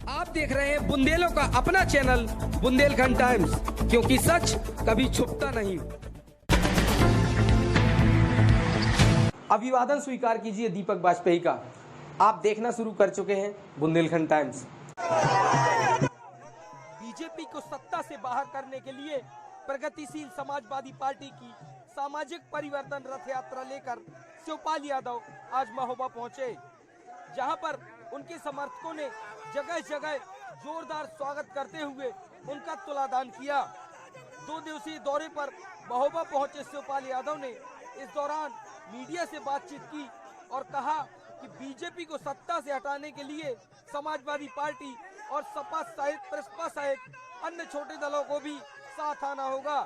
आप देख रहे हैं बुंदेलों का अपना चैनल बुंदेलखंड टाइम्स, क्योंकि सच कभी छुपता नहीं। अभिवादन स्वीकार कीजिए दीपक वाजपेयी का। आप देखना शुरू कर चुके हैं बुंदेलखंड टाइम्स। बीजेपी को सत्ता से बाहर करने के लिए प्रगतिशील समाजवादी पार्टी की सामाजिक परिवर्तन रथ यात्रा लेकर शिवपाल यादव आज महोबा पहुंचे, जहां पर उनके समर्थकों ने जगह जगह जोरदार स्वागत करते हुए उनका तुलादान किया। 2 दिवसीय दौरे पर महोबा पहुंचे शिवपाल यादव ने इस दौरान मीडिया से बातचीत की और कहा कि बीजेपी को सत्ता से हटाने के लिए समाजवादी पार्टी और सपा सहित प्रसपा सहित अन्य छोटे दलों को भी साथ आना होगा।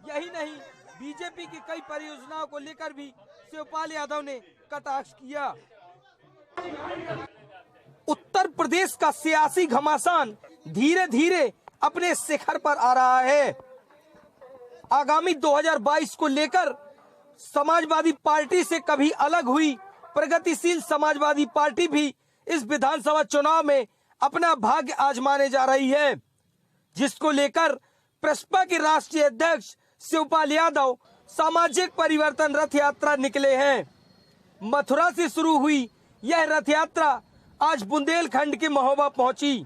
यही नहीं, बीजेपी की कई परियोजनाओं को लेकर भी शिवपाल यादव ने कटाक्ष किया। उत्तर प्रदेश का सियासी घमासान धीरे धीरे अपने शिखर पर आ रहा है। आगामी 2022 को लेकर समाजवादी पार्टी से कभी अलग हुई प्रगतिशील समाजवादी पार्टी भी इस विधानसभा चुनाव में अपना भाग्य आजमाने जा रही है, जिसको लेकर प्रसपा के राष्ट्रीय अध्यक्ष शिवपाल यादव सामाजिक परिवर्तन रथ यात्रा निकले हैं। मथुरा से शुरू हुई यह रथ यात्रा आज बुंदेलखंड के महोबा पहुंची,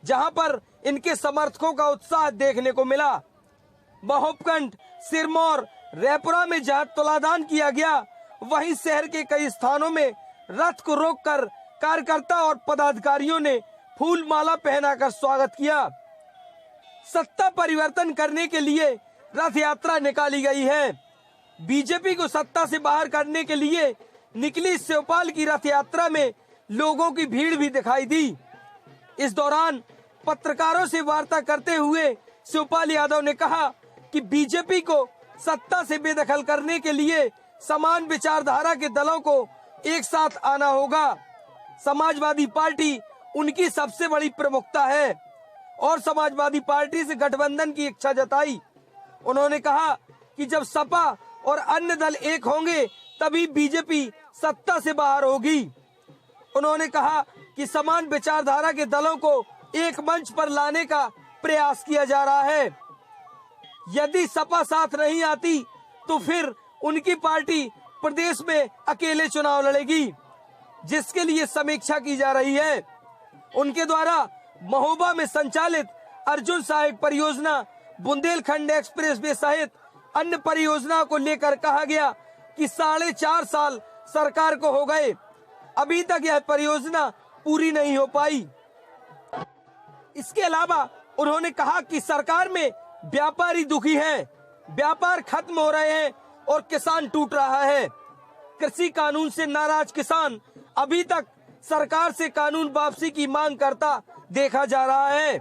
जहां पर इनके समर्थकों का उत्साह देखने को मिला। महोबकंड, सिरमौर, रैपुरा में जहां तुलादान किया गया, वहीं शहर के कई स्थानों में रथ को रोककर कार्यकर्ता और पदाधिकारियों ने फूल माला पहनाकर स्वागत किया। सत्ता परिवर्तन करने के लिए रथ यात्रा निकाली गई है। बीजेपी को सत्ता से बाहर करने के लिए निकली शिवपाल की रथ यात्रा में लोगों की भीड़ भी दिखाई दी। इस दौरान पत्रकारों से वार्ता करते हुए शिवपाल यादव ने कहा कि बीजेपी को सत्ता से बेदखल करने के लिए समान विचारधारा के दलों को एक साथ आना होगा। समाजवादी पार्टी उनकी सबसे बड़ी प्रमुखता है और समाजवादी पार्टी से गठबंधन की इच्छा जताई। उन्होंने कहा कि जब सपा और अन्य दल एक होंगे तभी बीजेपी सत्ता से बाहर होगी। उन्होंने कहा कि समान विचारधारा के दलों को एक मंच पर लाने का प्रयास किया जा रहा है। यदि सपा साथ नहीं आती तो फिर उनकी पार्टी प्रदेश में अकेले चुनाव लड़ेगी, जिसके लिए समीक्षा की जा रही है। उनके द्वारा महोबा में संचालित अर्जुन सहायक परियोजना, बुंदेलखंड एक्सप्रेस वे सहित अन्य परियोजनाओं को लेकर कहा गया कि 4.5 साल सरकार को हो गए, अभी तक यह परियोजना पूरी नहीं हो पाई। इसके अलावा उन्होंने कहा कि सरकार में व्यापारी दुखी हैं, व्यापार खत्म हो रहे हैं और किसान टूट रहा है। कृषि कानून से नाराज किसान अभी तक सरकार से कानून वापसी की मांग करता देखा जा रहा है।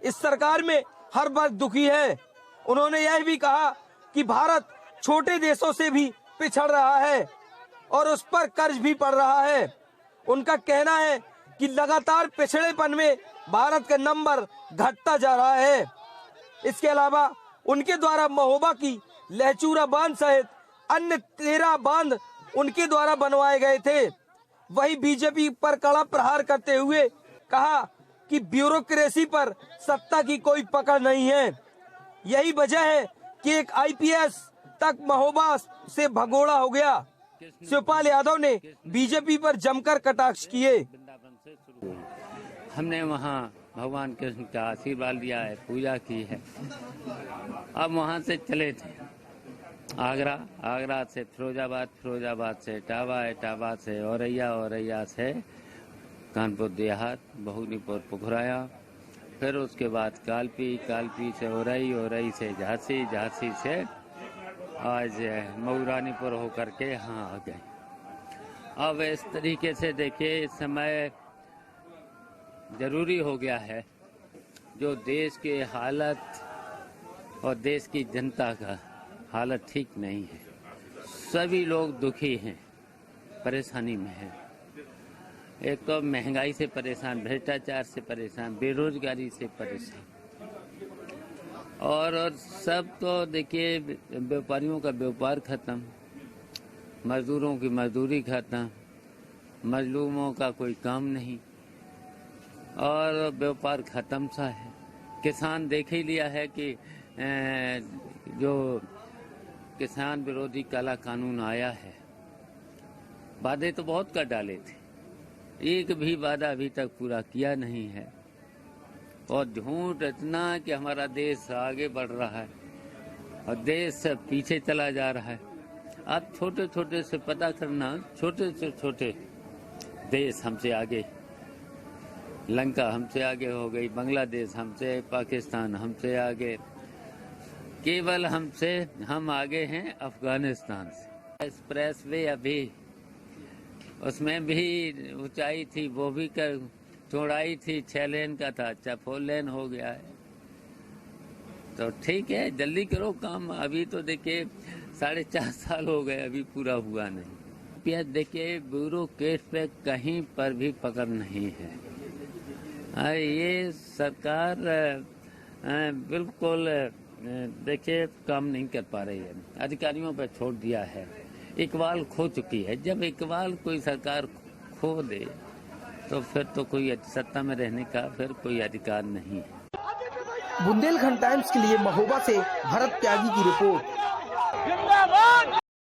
इस सरकार में हर वर्ग दुखी है। उन्होंने यह भी कहा कि भारत छोटे देशों से भी पिछड़ रहा है और उस पर कर्ज भी पड़ रहा है। उनका कहना है कि लगातार पिछड़ेपन में भारत का नंबर घटता जा रहा है। इसके अलावा उनके द्वारा महोबा की लहचूरा बांध सहित अन्य 13 बांध उनके द्वारा बनवाए गए थे। वही बीजेपी पर कड़ा प्रहार करते हुए कहा कि ब्यूरोक्रेसी पर सत्ता की कोई पकड़ नहीं है। यही वजह है कि एक आईपीएस तक महोबा से भगोड़ा हो गया। शिवपाल यादव ने बीजेपी पर जमकर कटाक्ष किए। हमने वहाँ भगवान कृष्ण का आशीर्वाद लिया है, पूजा की है। अब वहाँ से चले थे आगरा से फिरोजाबाद से इटावा से औरैया से कानपुर देहात, बहुनीपुर पुखराया, फिर उसके बाद कालपी से औरई से झांसी से आज मऊरानीपुर होकर के यहाँ आ गए। अब इस तरीके से देखिए, इस समय जरूरी हो गया है, जो देश के हालत और देश की जनता का हालत ठीक नहीं है। सभी लोग दुखी हैं, परेशानी में हैं। एक तो महंगाई से परेशान, भ्रष्टाचार से परेशान, बेरोजगारी से परेशान, और सब तो देखिए व्यापारियों का व्यापार खत्म, मजदूरों की मजदूरी खत्म, मजलूमों का कोई काम नहीं, और व्यापार खत्म सा है। किसान देख ही लिया है कि जो किसान विरोधी काला कानून आया है, वादे तो बहुत कर डाले थे, एक भी वादा अभी तक पूरा किया नहीं है। और झूठ इतना कि हमारा देश आगे बढ़ रहा है और देश से पीछे चला जा रहा है। आप छोटे छोटे से पता करना, छोटे से छोटे देश हमसे आगे, लंका हमसे आगे हो गई, बांग्लादेश हमसे, पाकिस्तान हमसे आगे, केवल हम आगे हैं अफगानिस्तान से। एक्सप्रेस वे अभी उसमें भी ऊंचाई थी, वो भी कर चौड़ाई थी 6 लेन का था, अच्छा 4 लेन हो गया है। तो ठीक है, जल्दी करो काम। अभी तो देखिए 4.5 साल हो गए, अभी पूरा हुआ नहीं। देखिए ब्यूरोक्रेट पे कहीं पर भी पकड़ नहीं है। ये सरकार बिल्कुल देखिए काम नहीं कर पा रही है, अधिकारियों पर छोड़ दिया है। इकबाल खो चुकी है। जब इकबाल कोई सरकार खो दे तो फिर तो कोई सत्ता में रहने का फिर कोई अधिकार नहीं है। बुंदेलखंड टाइम्स के लिए महोबा से भरत त्यागी की रिपोर्ट। जिंदाबाद